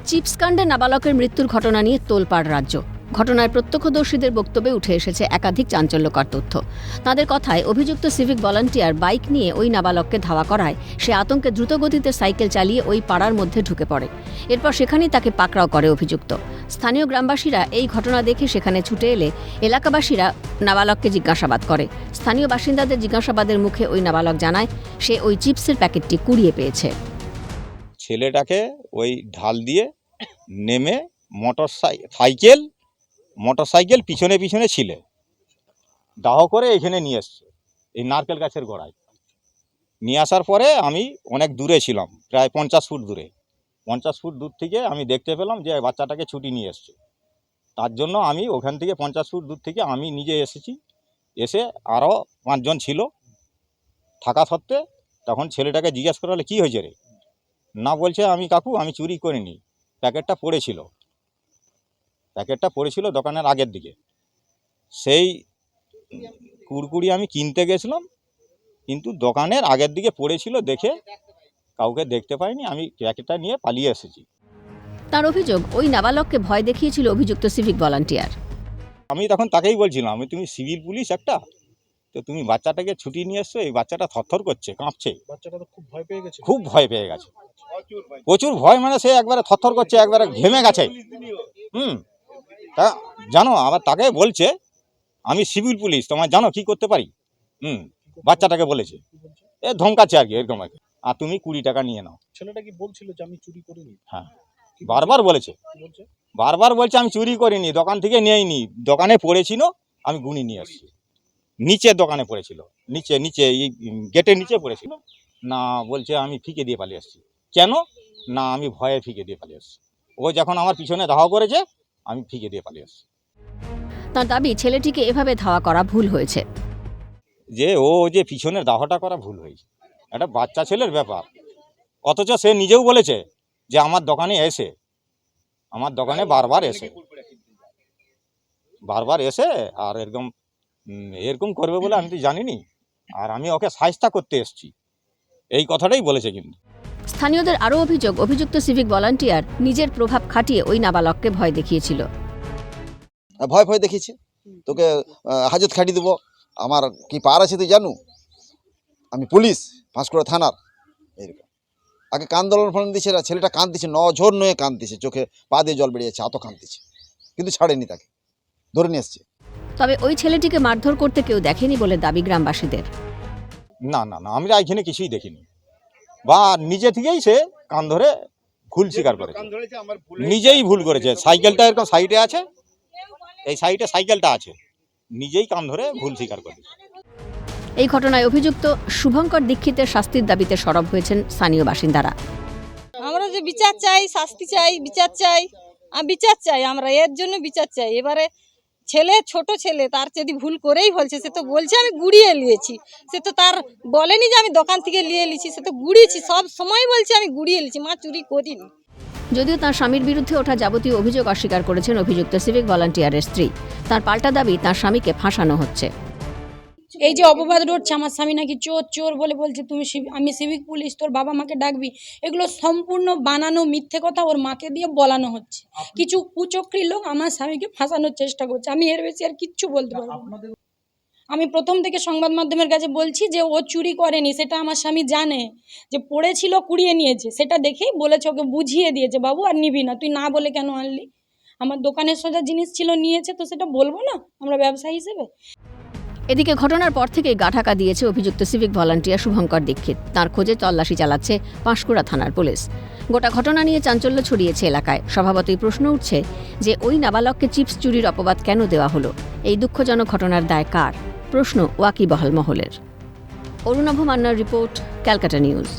Chips কাণ্ডে নাবালকের মৃত্যুর ঘটনা নিয়ে তোলপাড় রাজ্য। ঘটনায় প্রত্যক্ষদর্শীদের বক্তব্যে উঠে এসেছে একাধিক চাঞ্চল্যকর তথ্য। তাদের কথায় অভিযুক্ত সিভিক ভলান্টিয়ার বাইক নিয়ে ওই নাবালককে ধাওয়া করায় সে আতঙ্কে দ্রুতগতিতে সাইকেল চালিয়ে ওই পাড়ার মধ্যে ঢুকে পড়ে। এরপর সেখানেই তাকে পাকড়াও করে অভিযুক্ত। স্থানীয় গ্রামবাসীরা এই ঘটনা দেখে সেখানে ছুটে এলে এলাকাবাসীরা নাবালককে জিজ্ঞাসাবাদ করে। স্থানীয় বাসিন্দাদের জিজ্ঞাসাবাদের মুখে ওই নাবালক জানায় সে ওই চিপসের প্যাকেটটি কুড়িয়ে পেয়েছে। ছেলেটাকে ওই ঢাল দিয়ে নেমে মোটরসাইকেল পিছনে পিছনে ছিলে দাহ করে এখানে নিয়ে এসছে, এই নারকেল গাছের গোড়ায় নিয়ে আসার পরে আমি অনেক দূরে ছিলাম, প্রায় 50 ফুট দূরে। 50 ফুট দূর থেকে আমি দেখতে পেলাম যে বাচ্চাটাকে ছুটি নিয়ে এসছে। তার জন্য আমি ওখান থেকে 50 ফুট দূর থেকে আমি নিজে এসেছি। এসে আরও 5 জন ছিল থাকা সত্ত্বে তখন ছেলেটাকে জিজ্ঞেস করা হলে কী হয়েছে রে? না, বলছে আমি কাকু আমি চুরি করিনি, প্যাকেটটা পড়েছিল দোকানের আগের দিকে। সেই কুড়কুড়ি আমি কিনতে গেছিলাম, কিন্তু দোকানের আগের দিকে পড়েছিল দেখে কাউকে দেখতে পাইনি, আমি প্যাকেটটা নিয়ে পালিয়ে এসেছি। তার অভিযোগ ওই নাবালককে ভয় দেখিয়েছিল অভিযুক্ত সিভিক ভলান্টিয়ার। আমি তখন তাকেই বলছিলাম, তুমি সিভিল পুলিশ একটা, তো তুমি বাচ্চাটাকে ছুটি নিয়ে এসছো, এই বাচ্চাটা থরথর করছে, কাঁপছে। বাচ্চাটা তো খুব ভয় পেয়ে গেছে, প্রচুর ভয়, মানে সে একবারে থরথর করছে, একবারে ঘেমে গেছে। তা জানো, আবার তাকে বলছে আমি সিভিল পুলিশ, তোমার জানো কি করতে পারি? বাচ্চাটাকে বলেছে, ধমকাচ্ছে আর কি, এরকম আর কি। আর তুমি 20 টাকা নিয়ে নাও। ছেলেটা কি বলছিল যে আমি চুরি করিনি? হ্যাঁ, বারবার বলছে আমি চুরি করিনি, দোকান থেকে নিয়েইনি, দোকানে পড়েছিল, আমি গুনি নিয়ে আসছি। নিচে দোকানে পড়েছিল, নিচে এই গেটের নিচে পড়েছিল। না, বলছে আমি ফিকে দিয়ে পালিয়ে আসছি। কেন? না, আমি ভয়ে ফিকে দিয়ে পালিয়ে আসছি। ও যখন আমার পিছনে ধাওয়া করেছে আমি ফিকে দিয়ে পালিয়ে আসছি। তার দাবি ছেলেটিকে এভাবে ধাওয়া করা ভুল হয়েছে। যে ও যে পিছনের দাহটা করা ভুল হয়েছে, একটা বাচ্চা ছেলের ব্যাপার। অথচ সে নিজেও বলেছে যে আমার দোকানে বারবার এসে আর এরকম করবে বলে আমি তো জানিনি, আর আমি ওকে সাহায্য করতে এসেছি, এই কথাটাই বলেছে। কিন্তু স্থানীয়দের আরও অভিযোগ অভিযুক্ত সিভিক ভলান্টিয়ার নিজের প্রভাব খাটিয়ে ওই নাবালককে ভয় দেখিয়েছিল। ভয় দেখিয়েছে, তোকে হাজত খাটিয়ে দেবো, আমার কি পার আছে তুই জানু, আমি পুলিশ পাঁশকুড়া থানার, এরকম। আগে কান্দোলন ফোন দিচ্ছে, ছেলেটা কাঁদতেছে, নঝর নয়ে কাঁদতেছে, চোখে পা দিয়ে জল বেরিয়েছে, এত কাঁদতেছে, কিন্তু ছাড়েনি, তাকে ধরে নিয়ে এসছে। তবে ওই ছেলেটিকে মারধর করতে কেউ দেখেনি বলে দাবি গ্রামবাসীদের। না, আমরা এখানে কিছুই দেখিনি, বা নিজে থেকেই সে কান ধরে ভুল স্বীকার করেছে, নিজেই ভুল করেছে। সাইকেলটা এরকম সাইডে আছে, এই সাইডে সাইকেলটা আছে, নিজেই কান ধরে ভুল স্বীকার করেছে। এই ঘটনায় অভিযুক্ত শুভঙ্কর দীক্ষিতের শাস্তির দাবিতে সরব হয়েছেন স্থানীয় বাসিন্দারা। আমরা যে বিচার চাই, শাস্তি চাই, বিচার চাই, আমরা এর জন্য বিচার চাই। এবারে ছোট ছেলে, তার যদি ভুল করেই বলছে, সে তো বলছে আমি গুড়িয়ে নিয়েছি, সে তো তার বলেনি যে আমি দোকান থেকে নিয়ে নিয়েছি, সে তো গুড়িয়েছি, সব সময় বলছে আমি গুড়িয়ে নিয়েছি, মা চুরি করিনি। যদিও তার স্বামীর বিরুদ্ধে ওঠা যাবতীয় অভিযোগ অস্বীকার করেছেন অভিযুক্ত সিভিক ভলান্টিয়ারের স্ত্রী। তার পাল্টা দাবি তার স্বামীকে ফাঁসানো হচ্ছে। এই যে অপবাদ রটছে আমার স্বামী নাকি চোর বলে বলছে, আমি সিভিক পুলিশ, তোর বাবা মাকে ডাকবি, এগুলো সম্পূর্ণ বানানো মিথ্যে কথা ওর মাকে দিয়ে বলানো হচ্ছে। কিছু কুচক্রী লোক আমার স্বামীকে ফাঁসানোর চেষ্টা করছে, আমি এর বেশি আর কিচ্ছু বলতে পারবো না। আমি প্রথম থেকে সংবাদ মাধ্যমের কাছে বলছি যে ও চুরি করেনি, সেটা আমার স্বামী জানে, যে পড়েছিল কুড়িয়ে নিয়েছে, সেটা দেখেই বলেছে, ওকে বুঝিয়ে দিয়েছে, বাবু আর নিবি না, তুই না বলে কেন আনলি, আমার দোকানের সোজা জিনিস ছিল, নিয়েছে, তো সেটা বলবো না আমরা ব্যবসায়ী হিসেবে। এদিকে ঘটনার পর থেকেই গাঁঠাকা দিয়েছে অভিযুক্ত সিভিক ভলান্টিয়ার শুভঙ্কর দীক্ষিত। তার খোঁজে তল্লাশি চালাচ্ছে পাঁশকুড়া থানার পুলিশ। গোটা ঘটনা নিয়ে চাঞ্চল্য ছড়িয়েছে এলাকায়। স্বভাবতই প্রশ্ন উঠছে যে ওই নাবালককে চিপস চুরির অপবাদ কেন দেওয়া হলো? এই দুঃখজনক ঘটনার দায় কার? প্রশ্ন ওয়াকিবহাল মহলের। অরুণাভ মান্নার রিপোর্ট, ক্যালকাটা নিউজ।